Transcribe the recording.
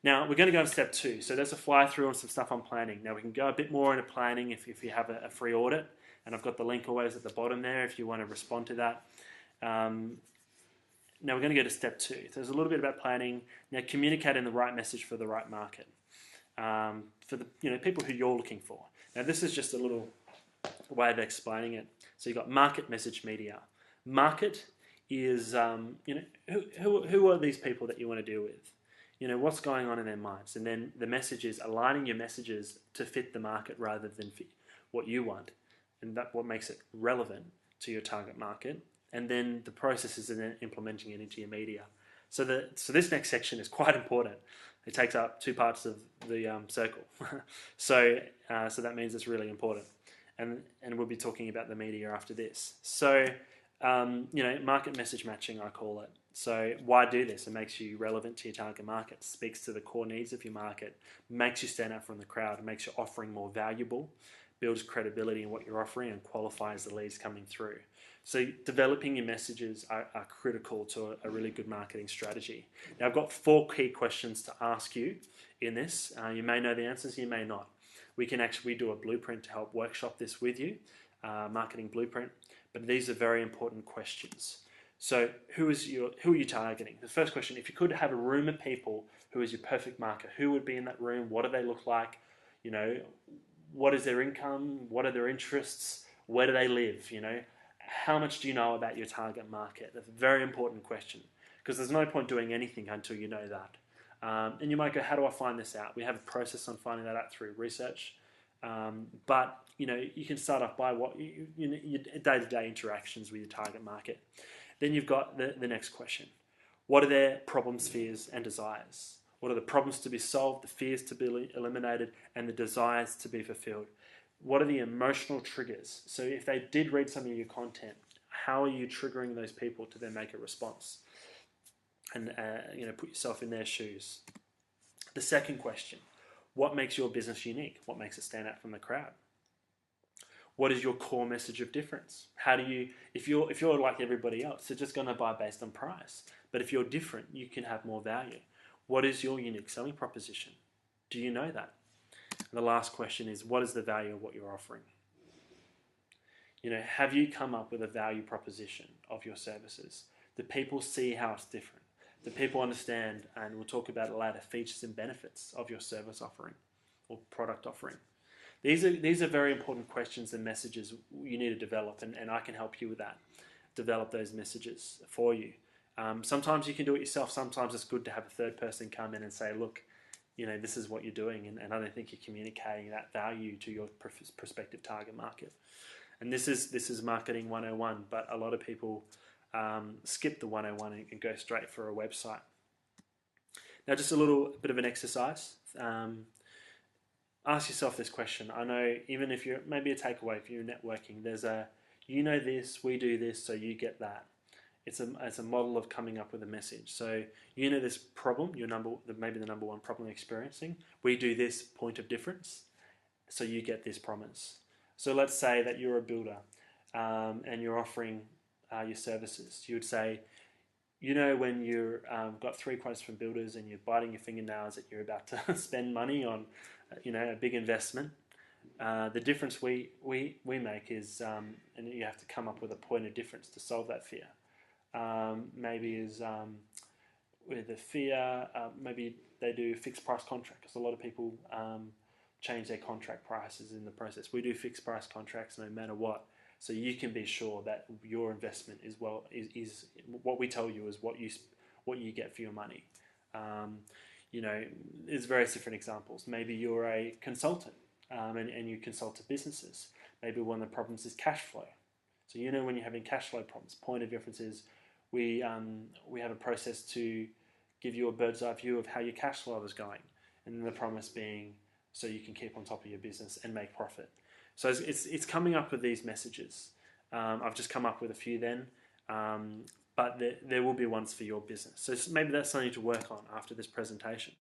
Now we're going to go to step 2. So there's a fly through on some stuff on planning. Now we can go a bit more into planning if you have a free audit, and I've got the link always at the bottom there if you want to respond to that. Now we're going to go to step 2. So there's a little bit about planning. Now communicating the right message for the right market, for the people who you're looking for. Now this is just a little way of explaining it. So you've got market, message, media. Market is who are these people that you want to deal with? What's going on in their minds, and then the message is aligning your messages to fit the market rather than fit what you want, and that's what makes it relevant to your target market. And then the process is then implementing it into your media. So this next section is quite important. It takes up 2 parts of the circle. so that means it's really important. And we'll be talking about the media after this. So market message matching, I call it. So why do this? It makes you relevant to your target market, speaks to the core needs of your market, makes you stand out from the crowd, and makes your offering more valuable, builds credibility in what you're offering, and qualifies the leads coming through. So developing your messages are critical to a really good marketing strategy. Now I've got 4 key questions to ask you in this. You may know the answers, you may not. We can actually do a blueprint to help workshop this with you, marketing blueprint. But these are very important questions. So who are you targeting? The first question, if you could have a room of people who is your perfect market, who would be in that room? What do they look like? What is their income? What are their interests? Where do they live? How much do you know about your target market? That's a very important question, because there's no point doing anything until you know that. And you might go, how do I find this out? We have a process on finding that out through research. But you can start off by your day-to-day interactions with your target market. Then you've got the next question. What are their problems, fears, and desires? What are the problems to be solved, the fears to be eliminated, and the desires to be fulfilled? What are the emotional triggers? So if they did read some of your content, how are you triggering those people to then make a response? And put yourself in their shoes. The second question, what makes your business unique? What makes it stand out from the crowd? What is your core message of difference? How do you, if you're like everybody else, you're just going to buy based on price. But if you're different, you can have more value. What is your unique selling proposition? Do you know that? And the last question is, what is the value of what you're offering? Have you come up with a value proposition of your services? Do people see how it's different? Do people understand, and we'll talk about it later, features and benefits of your service offering or product offering? These are very important questions and messages you need to develop, and I can help you with that. Develop those messages for you. Sometimes you can do it yourself. Sometimes it's good to have a third person come in and say, look, this is what you're doing, and I don't think you're communicating that value to your prospective target market. And this is marketing 101, but a lot of people skip the 101 and go straight for a website. Now, just a little bit of an exercise. Ask yourself this question. I know, even if you're, maybe a takeaway if you're networking, there's a, this, we do this, so you get that. It's a model of coming up with a message. So this problem, maybe the number one problem you're experiencing. We do this, point of difference, so you get this promise. So let's say that you're a builder and you're offering your services. You would say, when you're got 3 quotes from builders and you're biting your fingernails that you're about to spend money on, a big investment. The difference we make is, and you have to come up with a point of difference to solve that fear. Maybe is with the fear, maybe they do fixed price contract, because a lot of people change their contract prices in the process. We do fixed price contracts no matter what, so you can be sure that your investment is what we tell you is what you get for your money. There's various different examples. Maybe you're a consultant and you consult to businesses. Maybe one of the problems is cash flow. So when you're having cash flow problems, point of difference is we have a process to give you a bird's eye view of how your cash flow is going, and the promise being so you can keep on top of your business and make profit. So it's coming up with these messages. I've just come up with a few then, but there will be ones for your business. So maybe that's something to work on after this presentation.